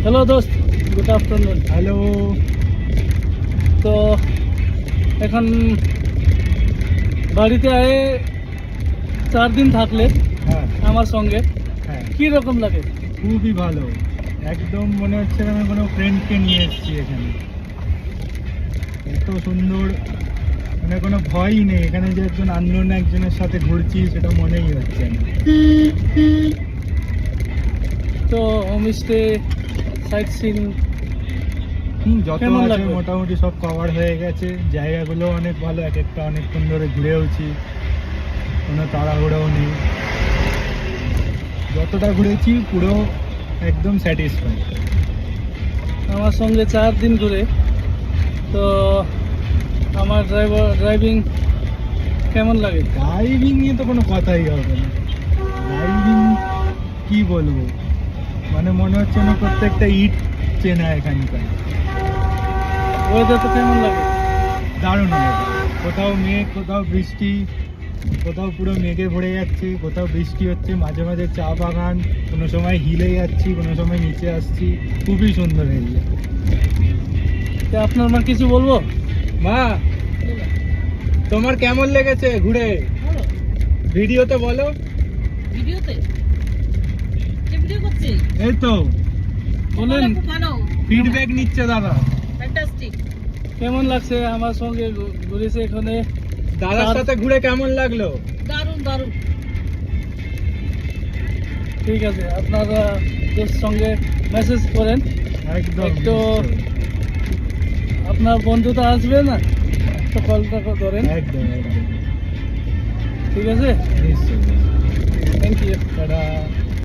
Hello दोस्त, good afternoon. Hello. তো এখন বাড়িতে আয়ে 4 দিন থাকলে হ্যাঁ আমার সঙ্গে হ্যাঁ, কি রকম লাগে? খুবই ভালো। একদম মনে হচ্ছে আমি কোনো ফ্রেন্ডকে নিয়ে এসেছি এখানে। এত সুন্দর, মানে কোনো ভয়ই নেই এখানে যে একজন আননোন একজনের সাথে ঘুরছি সেটা মনেই হচ্ছে না। তো হোমস্টে, সাইট সিন যত কেমন আছে লাগলো? মোটামুটি সব কভার হয়ে গেছে। জায়গাগুলো অনেক ভালো, এক একটা অনেকক্ষণ ধরে ঘুরেওছি, কোনো তাড়াহুড়োও নেই। যতটা ঘুরেছি পুরো একদম স্যাটিসফাই। আমার সঙ্গে 4 দিন ঘুরে তো আমার ড্রাইভিং কেমন লাগে? ড্রাইভিং নিয়ে তো কোনো কথাই হবে না। ড্রাইভিং কি বলবো, মানে মনে হচ্ছে না প্রত্যেকটা ইট চেনা এখানকার। ওয়েদার তো কেমন লাগে? দারুণ weather। কোথাও মেঘ, কোথাও বৃষ্টি, কোথাও পুরো মেঘে ভরে যাচ্ছে, কোথাও বৃষ্টি হচ্ছে, মাঝে মাঝে চা বাগান, কোনো সময় হিলে যাচ্ছি, কোনো সময় নিচে আসছি। খুবই সুন্দর এরিয়া। তো আপনার মা কিছু বলবো? মা, তোমার কেমন লেগেছে ঘুরে? ভিডিওতে বলো। ভিডিওতে যে ভিডিও করছি এই তো বলেন, খুব ভালো, ফিডব্যাক নিচ্ছে দাদা। ফ্যান্টাস্টিক। কেমন লাগছে আমার সঙ্গে ঘুরেছে এখানে? দাদার সাথে ঘুরে কেমন লাগলো? দারুণ দারুণ। ঠিক আছে, আপনারা সঙ্গে মেসেজ করেন। একদম একটু আপনার বন্ধু তো আসবে না, তো কলটা ধরেন। একদম একদম ঠিক আছে, নিশ্চয়ই। Thank you. টাটা।